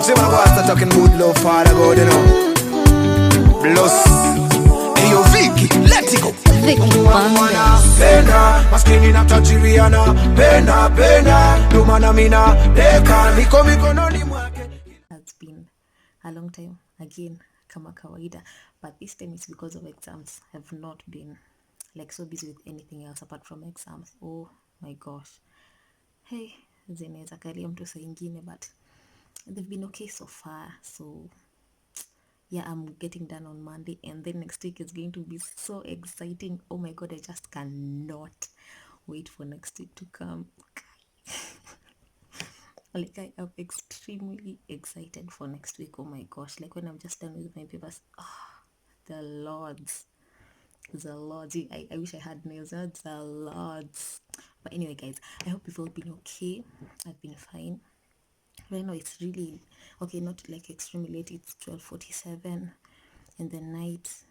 See when I go start talking good love, Father God, you know. Plus, hey yo, Vicky, let it go. Vicky Banda. Pena, maskini na tajiriana. Pena, pena, dumana mina. Deka, miko no ni mwake. Has been a long time again, kama kawaida, but this time it's because of exams. I've not been like so busy with anything else apart from exams. Oh my gosh. Hey, zinaweza kalia mtu saa ingine, but they've been okay so far. So yeah, I'm getting done on Monday, and then next week is going to be so exciting. Oh my god, I just cannot wait for next week to come. Like, I am extremely excited for next week. Oh my gosh, like when I'm just done with my papers, the lords. I wish I had nails. The lords. But anyway, guys, I hope you've all been okay. I've been fine. Right now it's really okay, not like extremely late. It's 12:47 in the night.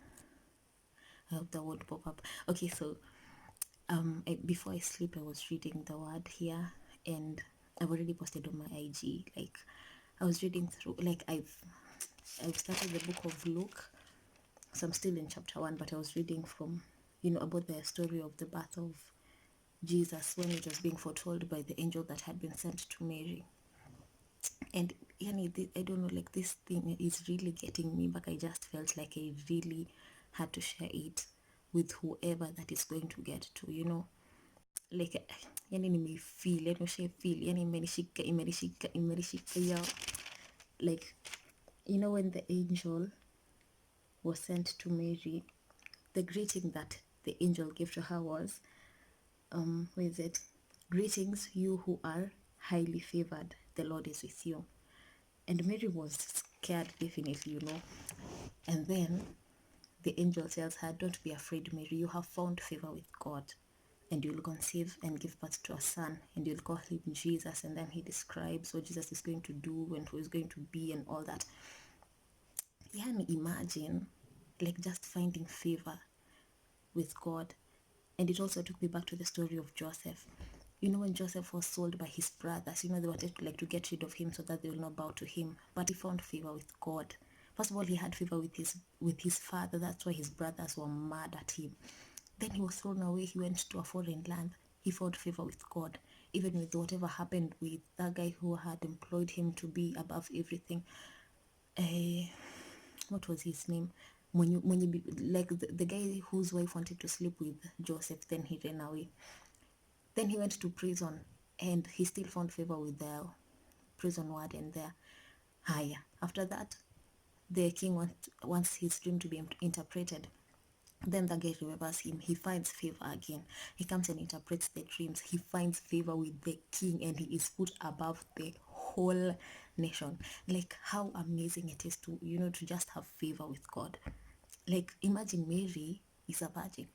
I hope that won't pop up. Okay, so before I sleep, I was reading the word here, and I've already posted on my IG. Like, I was reading through, like, I've started the book of Luke, so I'm still in chapter 1, but I was reading from, about the story of the birth of Jesus when it was being foretold by the angel that had been sent to Mary. And I don't know, like, this thing is really getting me back. I just felt like I really had to share it with whoever that is going to get to, like, nimefeel, imenishika ya, like, when the angel was sent to Mary, the greeting that the angel gave to her was, what is it? Greetings, you who are highly favored, the Lord is with you. And Mary was scared, definitely, And then the angel tells her, don't be afraid, Mary, you have found favor with God, and you'll conceive and give birth to a son, and you'll call him Jesus. And then he describes what Jesus is going to do and who is going to be and all that. Imagine, like, just finding favor with God. And it also took me back to the story of Joseph. When Joseph was sold by his brothers, they wanted to get rid of him so that they will not bow to him. But he found favor with God. First of all, he had favor with his father. That's why his brothers were mad at him. Then he was thrown away. He went to a foreign land. He found favor with God. Even with whatever happened with that guy who had employed him to be above everything. What was his name? Like the guy whose wife wanted to sleep with Joseph, then he ran away. Then he went to prison, and he still found favor with the prison warden there. After that, the king wants his dream to be interpreted. Then the guy remembers him. He finds favor again. He comes and interprets the dreams. He finds favor with the king, and he is put above the whole nation. Like, how amazing it is to just have favor with God. Like, imagine Mary is a virgin,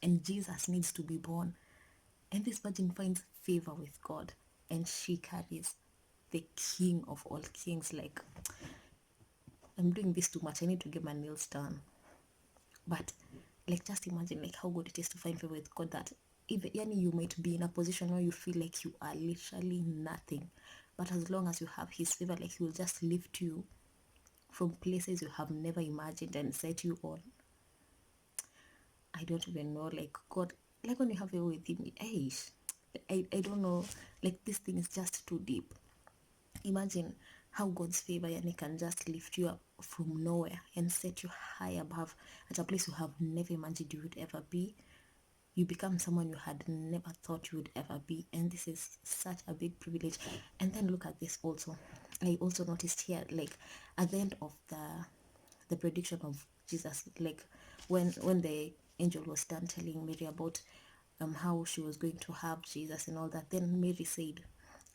and Jesus needs to be born, and this virgin finds favor with God, and she carries the king of all kings. Like, I'm doing this too much. I need to get my nails done. But like, just imagine like how good it is to find favor with God, that even you might be in a position where you feel like you are literally nothing, but as long as you have his favor, like, he will just lift you from places you have never imagined and set you on. I don't even know, like, God, like, when you have favor with him, I don't know, like, this thing is just too deep. Imagine how God's favor can just lift you up from nowhere and set you high above at a place you have never imagined you would ever be. You become someone you had never thought you would ever be, and this is such a big privilege. And then look at this also. I also noticed here, like, at the end of the prediction of Jesus, like, when the angel was done telling Mary about how she was going to have Jesus and all that, then Mary said,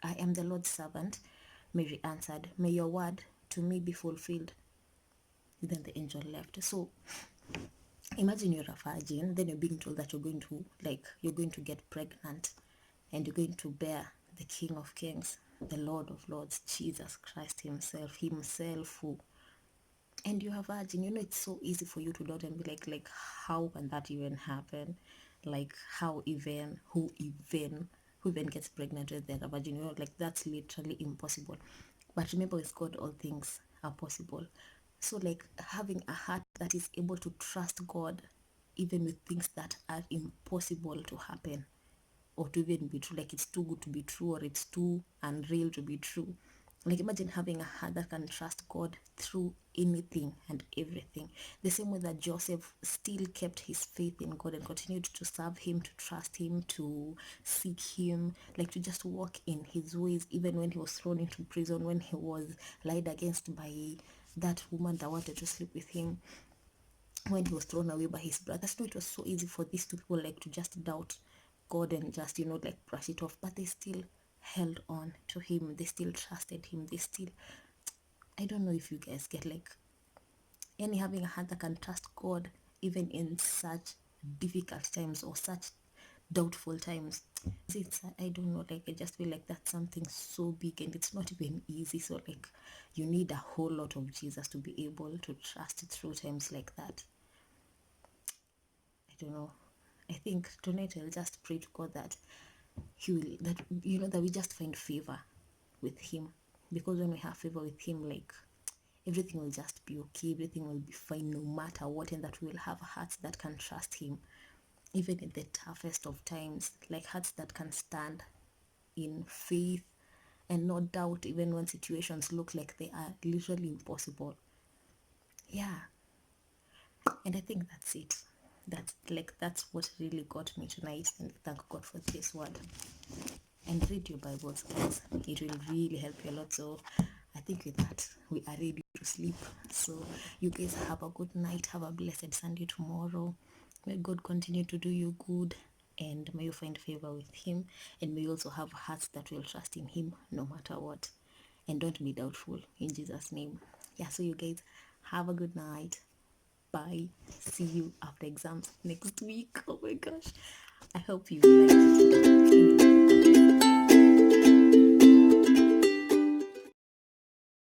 I am the Lord's servant. Mary answered, may your word to me be fulfilled. Then the angel left. So imagine you're a virgin, then you're being told that you're going to get pregnant, and you're going to bear the King of Kings, the Lord of Lords, Jesus Christ himself who, and you're a virgin. It's so easy for you to doubt and be like, how can that even happen? Like, who even gets pregnant with a virgin? Like, that's literally impossible. But remember, with God, all things are possible. So, like, having a heart that is able to trust God, even with things that are impossible to happen or to even be true, like it's too good to be true or it's too unreal to be true. Like, imagine having a heart that can trust God through anything and everything. The same way that Joseph still kept his faith in God and continued to serve him, to trust him, to seek him, like to just walk in his ways, even when he was thrown into prison, when he was lied against by that woman that wanted to sleep with him, when he was thrown away by his brothers. No, it was so easy for these two people like to just doubt God and just, like brush it off, but they still held on to him. They still trusted him. They still, I don't know if you guys get, like, any having a heart that can trust God even in such difficult times or such doubtful times. It's, I don't know, like I just feel like that's something so big and it's not even easy. So like you need a whole lot of Jesus to be able to trust it through times like that. I don't know. I think tonight I'll just pray to God that He will, that that we just find favor with Him, because when we have favor with Him, like everything will just be okay, everything will be fine no matter what, and that we will have hearts that can trust Him even in the toughest of times, like hearts that can stand in faith and not doubt even when situations look like they are literally impossible. Yeah, and I think that's it. That's what really got me tonight, and thank God for this word. And read your Bibles, guys. It will really help you a lot. So I think with that we are ready to sleep. So you guys have a good night, have a blessed Sunday tomorrow. May God continue to do you good, and may you find favor with Him, and may you also have hearts that will trust in Him no matter what, and don't be doubtful, in Jesus' name. Yeah, so you guys have a good night. Bye. See you after exams next week. Oh my gosh, I hope you like it.